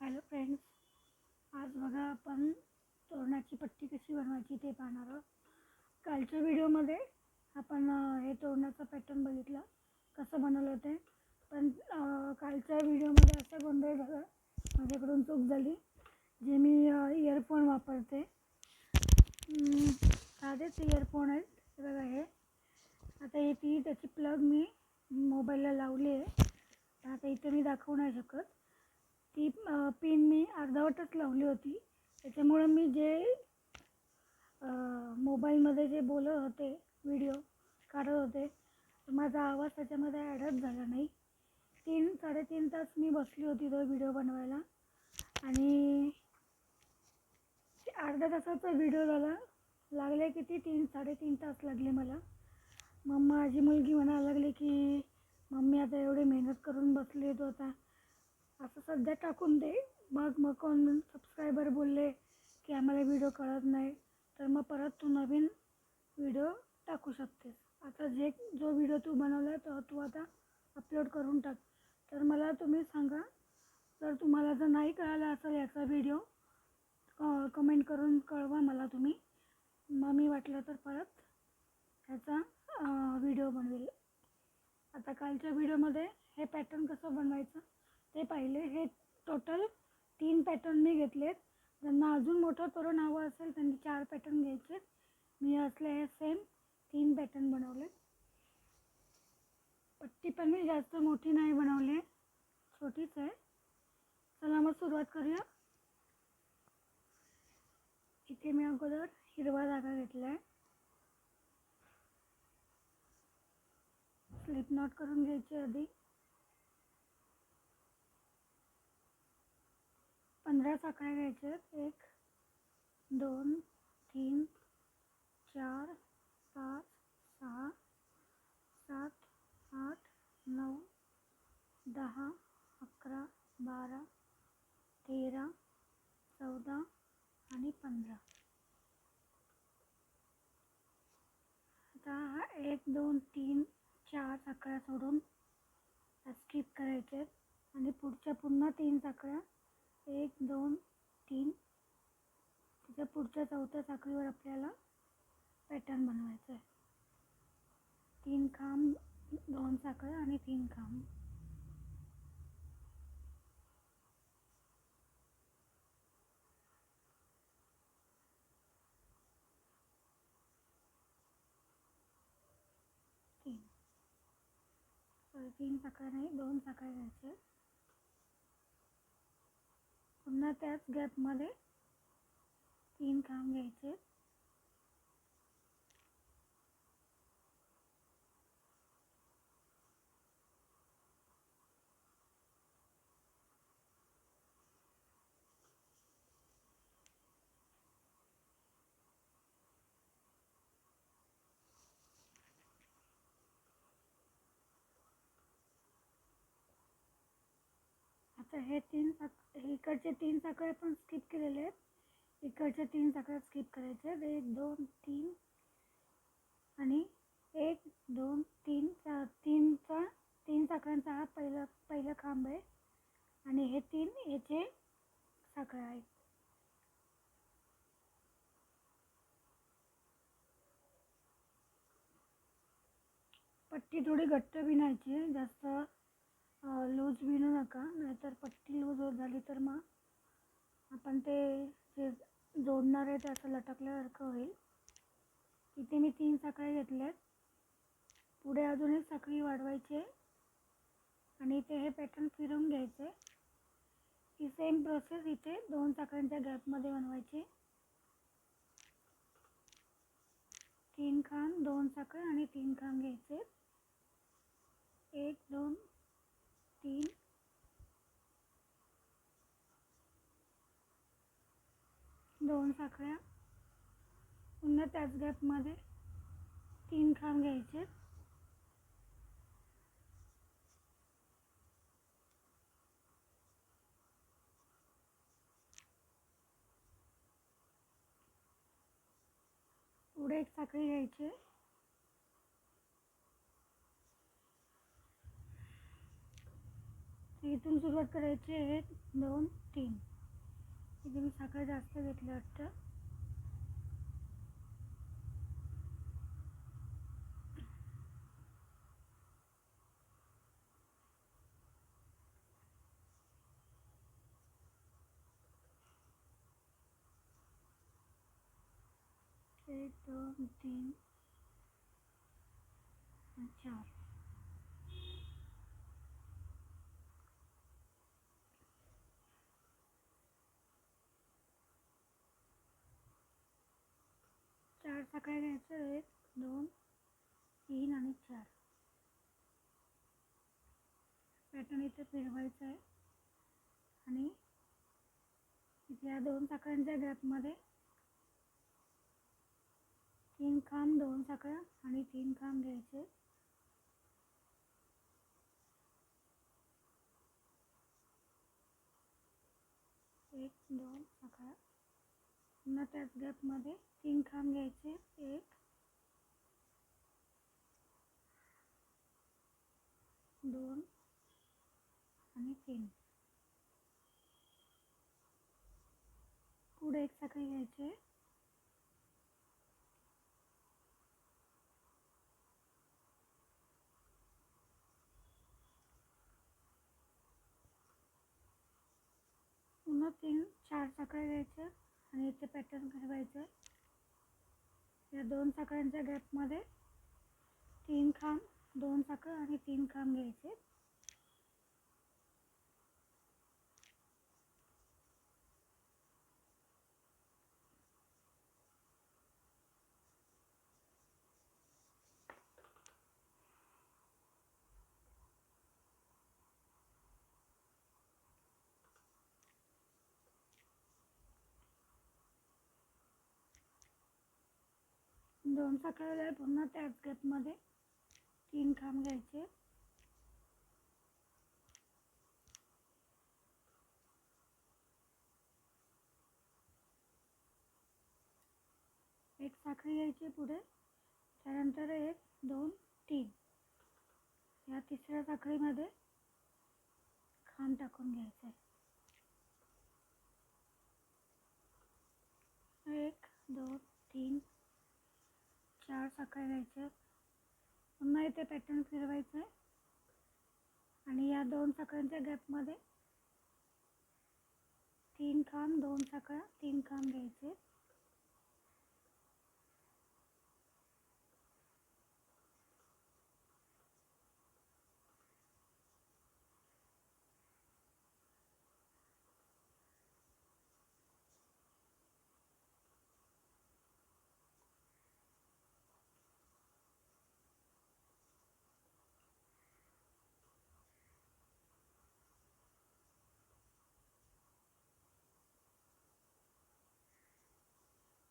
Hello friends, आज बघा आपण तोरणाची पट्टी कशी बनवायची ते पाहणार आहोत. कालच्या व्हिडिओमध्ये आपण हे तोरणाचं पॅटर्न बघितलं कसं बनवलं ते. पण कालच्या व्हिडिओमध्ये असा गोंधळ झाला, माझ्याकडून चूक झाली. जे मी इयरफोन वापरते, साधेच इयरफोन आहेत. बघा हे आता हे त्याची प्लग मी मोबाईलला लावली आहे. आता इथे मी दाखवू नाही शकत. ती पिन मी अर्धवटच लावली होती. त्याच्यामुळं मी जे मोबाईलमध्ये जे बोलत होते, व्हिडिओ काढत होते, माझा आवाज त्याच्यामध्ये ॲडच झाला नाही. 3-3.5 तास मी बसली होती तो व्हिडिओ बनवायला आणि अर्ध्या तासाचा व्हिडिओ झाला. लागले किती 3-3.5 तास लागले मला. मग माझी मुलगी म्हणायला लागली की मम्मी आता एवढी मेहनत करून बसली तू आता असं सध्या टाकून दे. मग कोण सबस्क्रायबर बोलले की आम्हाला व्हिडिओ कळत नाही, तर मग परत तू नवीन व्हिडिओ टाकू शकतेस. आता जो व्हिडिओ तू बनवला आहे तो तू आता अपलोड करून टाक. तर मला तुम्ही सांगा, जर तुम्हाला जर नाही कळाला असेल याचा व्हिडिओ, कमेंट करून कळवा मला तुम्ही. मग मी वाटलं तर परत ह्याचा व्हिडिओ बनवेल. आता कालच्या व्हिडिओमध्ये हे पॅटर्न कसं बनवायचं ते पाहिले. हे टोटल 3 पॅटर्न मी घेतलेत. ज्यांना अजून मोठं तोरण हवं असेल त्यांनी 4 पॅटर्न घ्यायचे. मी असले हे सेम 3 पॅटर्न बनवले. पट्टी पण मी जास्त मोठी नाही बनवली, छोटीच आहे. चला मग सुरुवात करूया. इथे मी अगोदर हिरवा धागा घेतला आहे. स्लिप नॉट करून घ्यायची आधी. 15 साखळ्या घ्यायच्या. 1 2 3 4 5 6 7 8 9 10 11 12 13 14 आणि 15. आता हा 1 2 3 4 साखळ्या सोडून स्किप करायचे आणि पुढच्या पुन्हा 3 साखळ्या 1 2 3. त्याच्या पुढच्या 4थ्या साखळीवर आपल्याला पॅटर्न बनवायचं आहे. 3 खांब, 2 साखळ्या आणि 3 खांब. तीन साखळ्या नाही, 2 साखळ्या घ्यायच्या. पुन्हा त्याच गॅपमध्ये 3 खांब घ्यायचे. आता हे इकडचे 3 साखळ्या पण स्किप केलेले आहेत. इकडच्या 3 साखळ्या स्किप करायच्या. 1 2 3 आणि 1 2 3 3 साखळ्यांचा हा पहिला खांब आहे आणि हे 3 याचे साखळ्या आहेत. पट्टी थोडी घट्ट बिनायची आहे, जास्त लूज बिनू नका, नाहीतर पट्टी लूज झाली तर मग आपण ते जे जोडणार आहे ते असं लटकल्यासारखं होईल. इथे मी 3 साखळ्या घेतल्यात. पुढे अजून एक साखळी वाढवायची आणि इथे हे पॅटर्न फिरवून घ्यायचे. ही सेम प्रोसेस इथे 2 साखळ्यांच्या गॅपमध्ये बनवायची. 3 खांब, 2 साखळ्या आणि 3 खांब घ्यायचे. 1 2 3 2 साखळ्या. पुन्हा त्याच गॅपमध्ये 3 खांब घ्यायचे. पुढे एक साखळी घ्यायची. इथून सुरुवात करायची. 1 2 3. इथे मी साखर जास्त घेतलं वाटतं. एक 2 3 4. 4 साखर घ्यायचं. 1 2 3 आणि 4. पॅटर्न इथे फिरवायचं आहे आणि इथे या 2 साखरांच्या गॅपमध्ये 3 खांब, 2 साखर आणि 3 खांब घ्यायचे. एक 2 साखर. पुन्हा त्याच गॅपमध्ये 3 खांब घ्यायचे. 1 2 आणि 3. पुढे 1 साखर घ्यायचे. पुन्हा 4 साखर घ्यायचं आणि इथे पॅटर्न फिरवायचं. या 2 साखरांच्या गॅपमध्ये 3 खांब, 2 साखर आणि 3 खांब घ्यायचे. दोन साखर पुन्हा त्याच गॅपमध्ये 3 खांब घ्यायचे. एक साखर घ्यायची पुढे. त्यानंतर 1 2 3. या तिसऱ्या साखरेमध्ये खांब टाकून घ्यायचे. 1 2 3 4 साखर घ्यायचे. पुन्हा इथे पॅटर्न फिरवायचं आहे आणि या 2 साखरांच्या गॅपमध्ये 3 खांब, 2 साखर, 3 खांब घ्यायचे.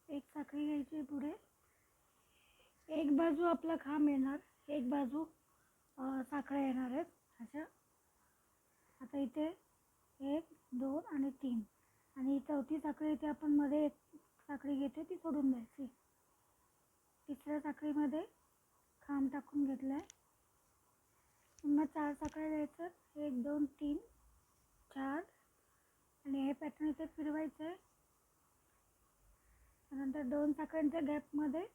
एक साखर घ्यायची पुढे. एक बाजू आपला खांब येणार, एक बाजू साखर येणार आहेत अशा. आता इथे 1 2 आणि 3 आणि चौथी साखर इथे आपण मध्ये एक साखळी घेते ती सोडून द्यायची. तिसऱ्या साखळीमध्ये खांब टाकून घेतलाय. पुन्हा 4 साखर घ्यायचं. 1 2 3 4 आणि हे पॅटर्न इथे फिरवायचं आहे. त्यानंतर 2 साखरांच्या गॅपमध्ये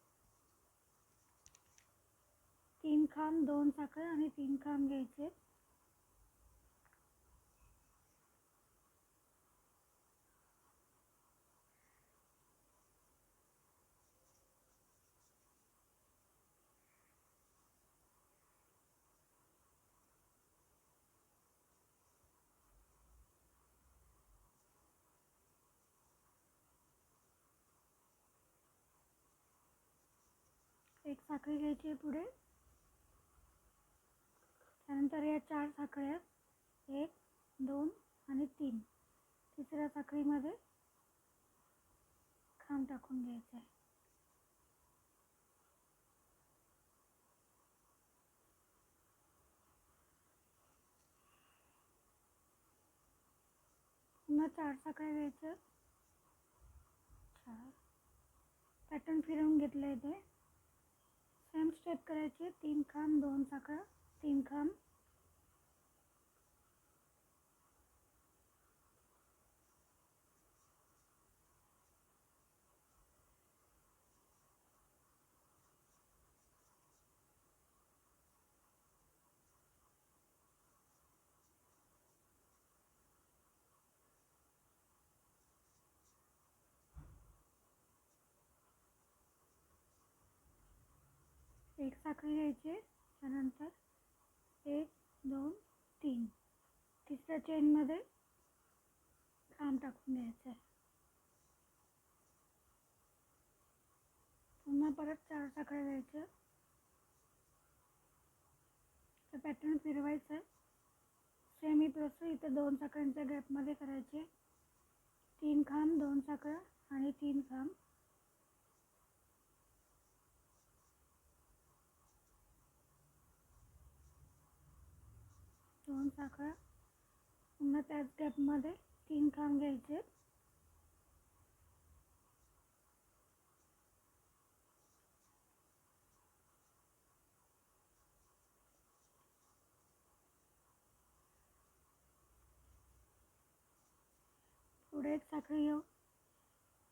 3 खांब, 2 साखर आणि 3 खांब घ्यायचे. एक साखळी घ्यायची पुढे. त्यानंतर या 4 साखळ्या 1 2 आणि 3. तिसऱ्या साखळीमध्ये खांब टाकून घ्यायचं आहे. पुन्हा 4 साखळ्या घ्यायचं. 4 पॅटर्न फिरवून घेतलं इथे. सेम स्टेप करायची. 3 खांब, 2 साखळ्या, 3 खांब. एक साखळी घ्यायची, त्यानंतर 1 2 3, तिसऱ्या चेनमध्ये खांब टाकून घ्यायचं आहे. पुन्हा परत 4 साखळ्या घ्यायच्या, तर पॅटर्न फिरवायचं आहे. सेम ही प्रोसेस इथे 2 साखळ्यांच्या गॅपमध्ये करायचे. 3 खांब, 2 साखळ्या आणि 3 खांब. दोन साखळ्या, पुन्हा त्याच गॅपमध्ये 3 खांब घ्यायचे. पुढे एक साखळी घेऊ,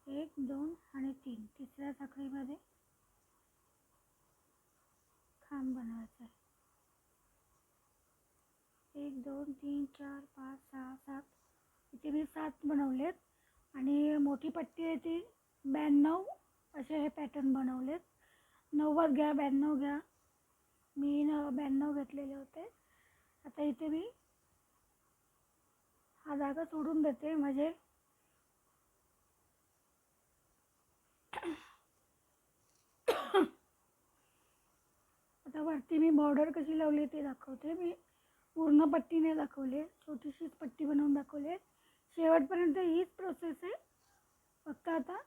1 2 आणि 3, तिसऱ्या साखळीमध्ये खांब बनवायचा आहे. 1 2 3 4 5 6 7, इथे मी 7 बनवलेत. आणि मोठी पट्टी आहे ती 92 असे हे पॅटर्न बनवलेत. 90 घ्या, 92 घ्या, मी 92 घेतलेले होते. आता इथे मी हा धागा सोडून देते, म्हणजे आता वरती मी बॉर्डर कशी लावली ते दाखवते. मी पूर्ण पट्टीने दाखवले, छोटीशीच पट्टी बनवून दाखवले. शेवटपर्यंत हीच प्रोसेस आहे, फक्त आता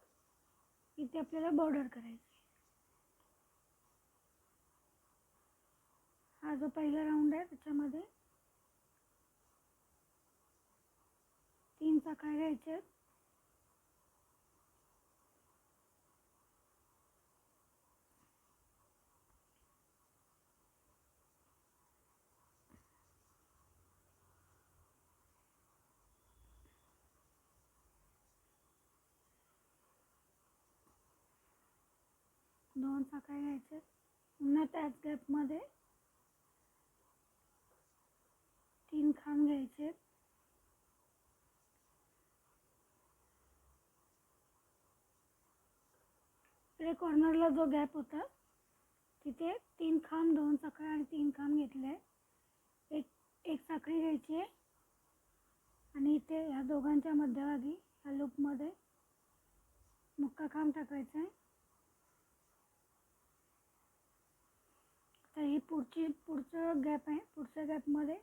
इथे आपल्याला बॉर्डर करायची. हा जो पहिला राऊंड आहे त्याच्यामध्ये 3 साखळ्या घ्यायच्या आहेत. दोन साखळ्या घ्यायच्या, पुन्हा त्याच गॅपमध्ये 3 खांब घ्यायचे. इकडे कॉर्नरला जो गॅप होता तिथे 3 खांब, 2 साखळ्या आणि 3 खांब घेतले. एक साखळी घ्यायची आहे आणि इथे ह्या दोघांच्या मध्यभागी ह्या लूपमध्ये मुक्का खांब टाकायचा आहे. तर ही पुढचं गॅप आहे, पुढच्या गॅपमध्ये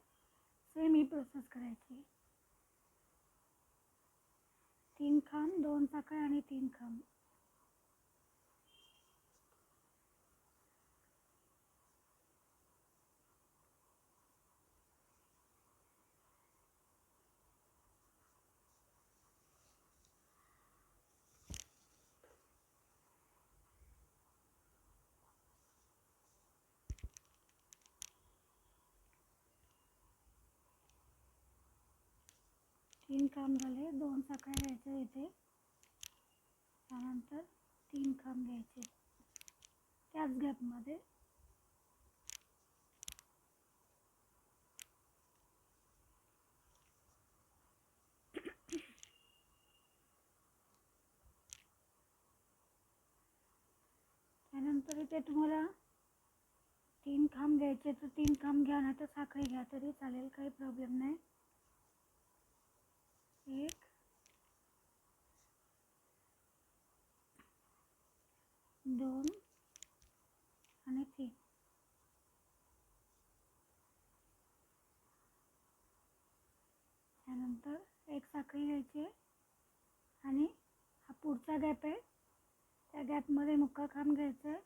सेम ही प्रोसेस करायची. 3 खांब, 2 साखळ्या आणि 3 खांब. तीन खांब झाले, 2 साखळ्या घ्यायच्या इथे, त्यानंतर 3 खांब घ्यायचे त्याच गॅपमध्ये. त्यानंतर इथे तुम्हाला 3 खांब घ्यायचे तर 3 खांब घ्या, नाही तर साखळी घ्या तरी चालेल, काही प्रॉब्लेम नाही. 1 2 आणि 3. त्यानंतर एक साखळी घ्यायची आणि हा पुढचा गॅप आहे त्या गॅपमध्ये मुक्का खांब घ्यायचा आहे.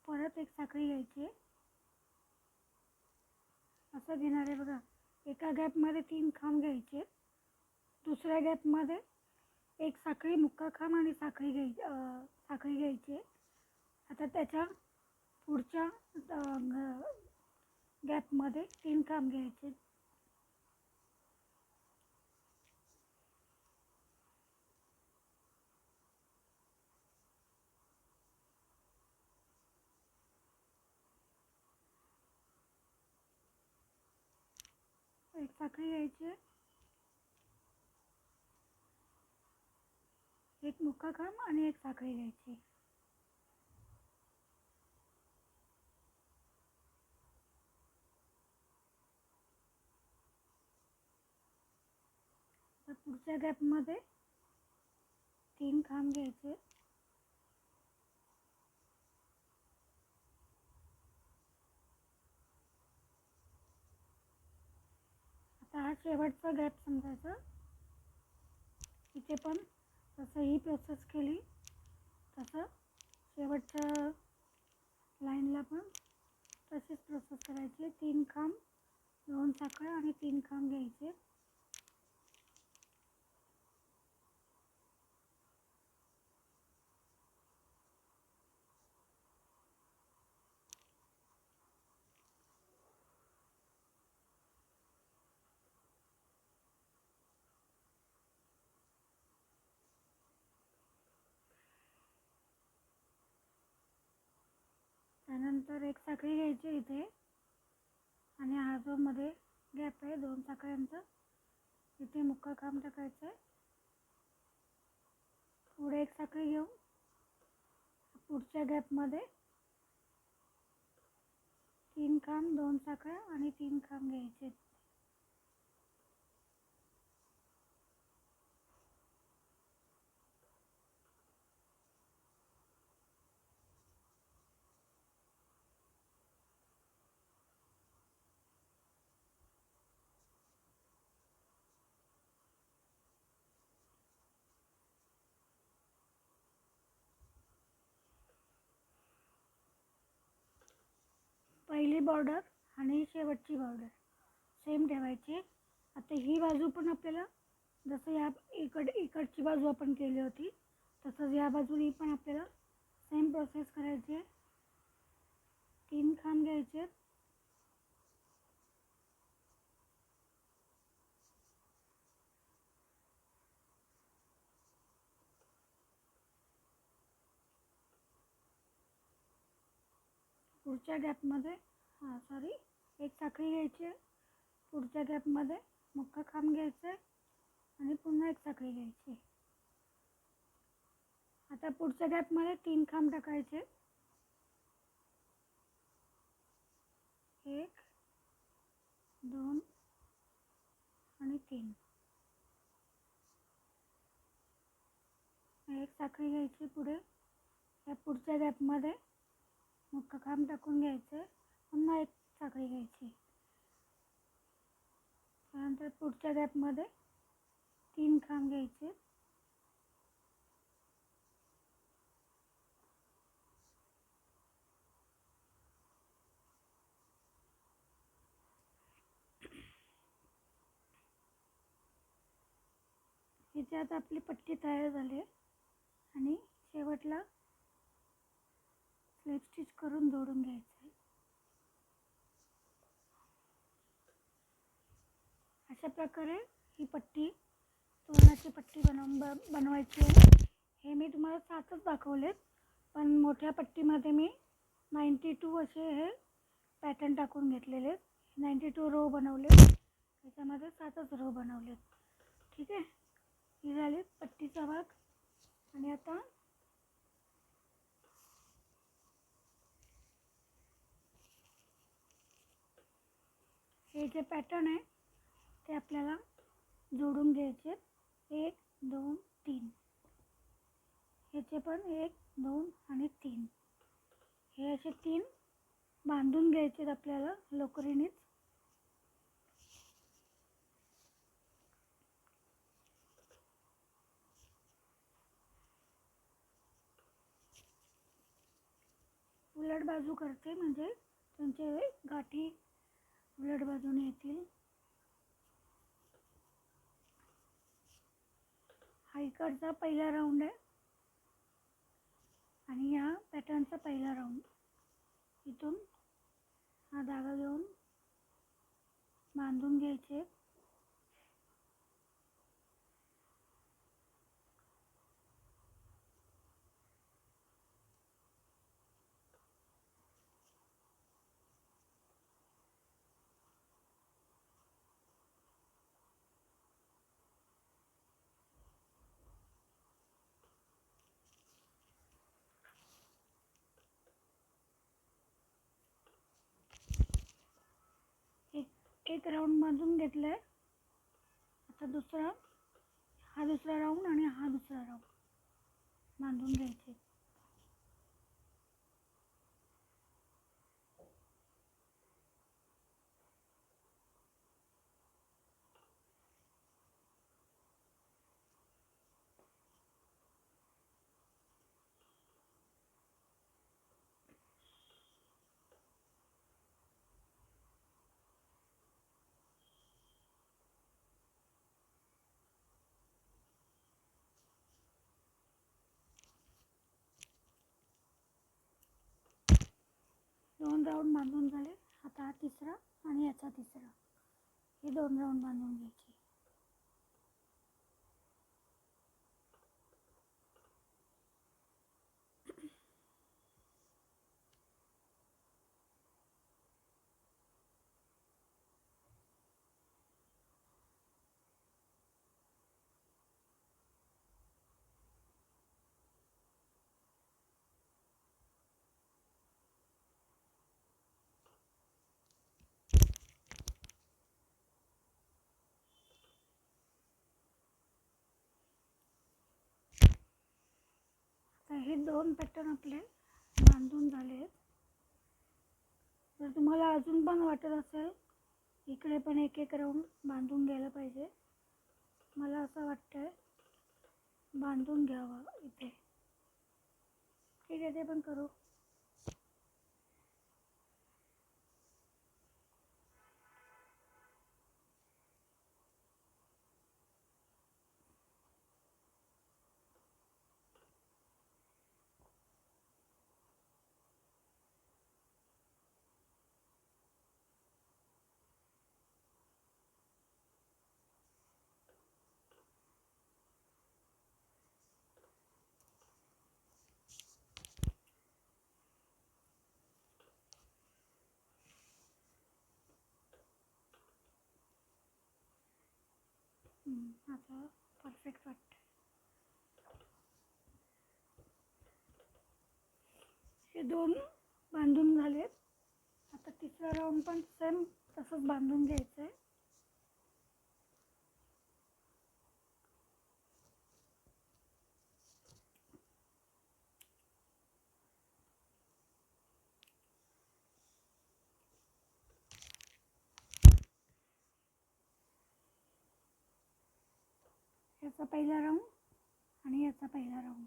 परत एक साखळी घ्यायची, असं घेणार आहे बघा. एका गॅपमध्ये 3 खांब घ्यायचे, दुसऱ्या गॅपमध्ये एक साखळी, मुक्का खांब आणि साखळी घ्यायची. आता त्याच्या पुढच्या गॅपमध्ये 3 खांब घ्यायचे. एक साखळी घ्यायची, एक मुक्का खांब आणि एक साखळी घ्यायची. पुढच्या गॅपमध्ये 3 खांब घ्यायचे. आता हा शेवटचा गॅप समजायचा. इथे पण जसं ही प्रोसेस केली तसं शेवटच्या लाईनला पण तशीच प्रोसेस करायची. 3 खांब, 2 साखळ्या आणि 3 खांब घ्यायचे. त्यानंतर एक साखळी घ्यायची इथे आणि हा जो मध्ये गॅप आहे 2 साखळ्यांचा, इथे मुक्का खांब टाकायचा आहे. पुढे एक साखळी घेऊ. पुढच्या गॅपमध्ये 3 खांब, 2 साखळ्या आणि 3 खांब घ्यायचे. पहिली बॉर्डर आणि शेवटची बॉर्डर सेम ठेवायची. आता ही बाजू पण आपल्याला जसं या इकडची बाजू आपण केली होती तसंच या बाजूनी पण आपल्याला सेम प्रोसेस करायची आहे. 3 खांब घ्यायचे. पुढच्या गॅपमध्ये एक साखळी घ्यायची आहे. पुढच्या गॅपमध्ये मुक्का खांब घ्यायचा आहे आणि पुन्हा एक साखळी घ्यायची. आता पुढच्या गॅपमध्ये 3 खांब टाकायचे. 1, 2 आणि 3. एक साखळी घ्यायची. पुढे या पुढच्या गॅपमध्ये मुक्का खांब टाकून घ्यायचे. पुन्हा एक साखळी घ्यायची. त्यानंतर पुढच्या गॅपमध्ये 3 खांब घ्यायचे. इथे आता आपली पट्टी तयार झाली आहे आणि शेवटला स्लिप स्टिच करून जोडून घ्यायचं आहे. अशा प्रकारे ही पट्टी, तोरणाची पट्टी बनवायची आहे. हे मी तुम्हाला 7च दाखवलेत, पण मोठ्या पट्टीमध्ये मी 92 असे हे पॅटर्न टाकून घेतलेले. 92 रो बनवले, त्याच्यामध्ये 7च रो बनवलेत. ठीक आहे, ही झाली पट्टीचा भाग. आणि आता हे जे पॅटर्न आहे ते आपल्याला जोडून घ्यायचे. 1, 2, 3. ह्याचे पण 1, 2 आणि 3. हे असे 3 बांधून घ्यायचे आपल्याला लोकरीनेच. उलट बाजू करते म्हणजे त्यांचे गाठी उलट बाजूने येतील. हा इकडचा पहिला राऊंड आहे आणि या पॅटर्नचा पहिला राऊंड. इथून हा धागा घेऊन बांधून घ्यायचे. एक राऊंड बांधून घेतलाय. आता दुसरा हा दुसरा राऊंड आणि हा दुसरा राऊंड बांधून घ्यायचे. दोन राऊंड बांधून झाले. आता हा तिसरा आणि याचा तिसरा, हे दोन राऊंड बांधून घ्यायचे. आता हे दोन पॅटर्न आपले बांधून झाले आहेत. जर तुम्हाला अजून पण वाटत असेल इकडे पण एक एक राऊंड बांधून घ्यायला पाहिजे, मला असं वाटतंय बांधून घ्यावं इथे. ठीक आहे, ते पण करू. आता परफेक्ट वाटतं. हे दोन बांधून झालेत. आता तिसरा राऊंड पण सेम तसंच बांधून घ्यायचं आहे. याचा पहिला राऊंड आणि याचा पहिला राऊंड.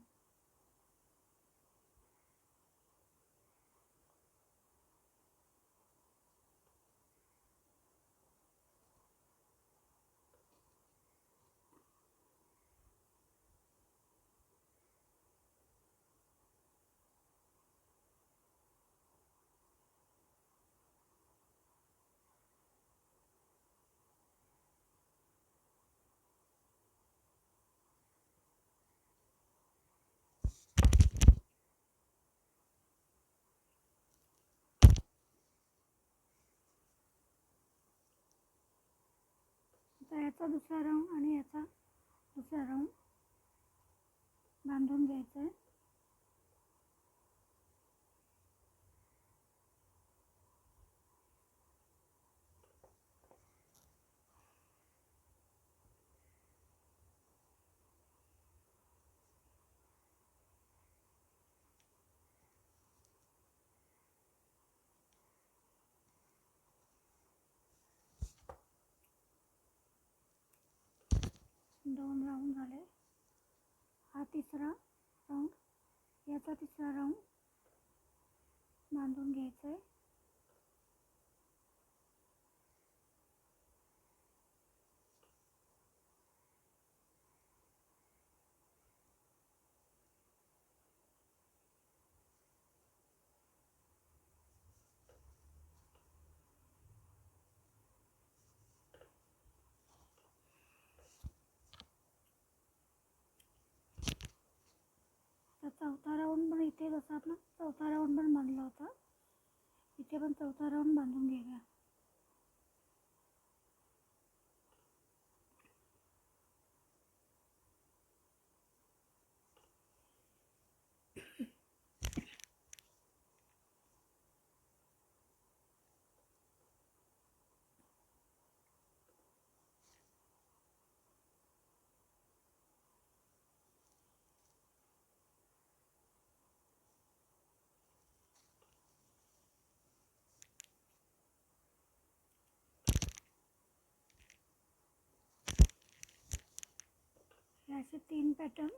आता याचा दुसरा राऊंड आणि याचा दुसरा राऊंड बांधून घ्यायचा आहे. दोन राऊंड झाले. हा तिसरा राऊंड, याचा तिसरा राऊंड बांधून घ्यायचा आहे. तर चौथा राऊंड पण इथे जसं आपण चौथा राऊंड पण बांधला होता, इथे पण चौथा राऊंड बांधून घेऊया. हे असे 3 पॅटर्न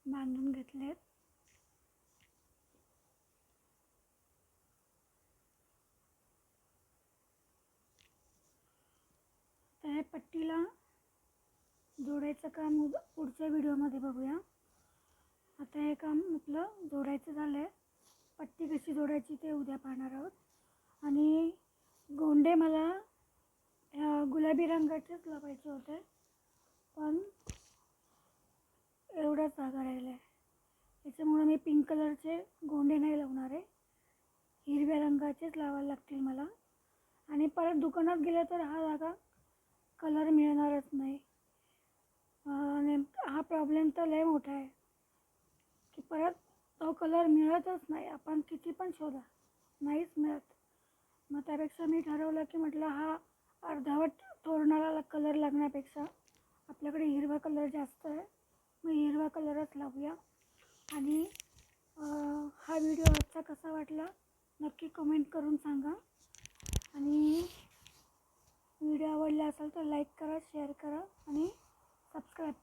बांधून घेतलेत. तर हे पट्टीला जोडायचं काम पुढच्या व्हिडिओमध्ये बघूया. आता हे काम आपलं जोडायचं झालं आहे. पट्टी कशी जोडायची ते उद्या पाहणार आहोत. आणि गोंडे मला गुलाबी रंगाचेच लावायचे होते, पण एवढाच जागा राहिला आहे. त्याच्यामुळे मी पिंक कलरचे गोंडे नाही लावणार आहे, हिरव्या रंगाचेच लावायला लागतील मला. आणि परत दुकानात गेलं तर हा जागा कलर मिळणारच नाही. हा प्रॉब्लेम तर लय मोठा आहे की परत तो कलर मिळतच नाही. आपण किती पण शोधा, नाहीच मिळत. मग त्यापेक्षा मी ठरवलं की म्हटलं हा अर्धवट तोरणाला कलर लागण्यापेक्षा आपल्याकडे हिरवा कलर जास्त आहे, मग हिरवा कलरच लावूया. आणि हा व्हिडिओ आजचा कसा वाटला नक्की कमेंट करून सांगा. आणि व्हिडिओ आवडला असेल तर लाईक करा, शेअर करा आणि सबस्क्राईब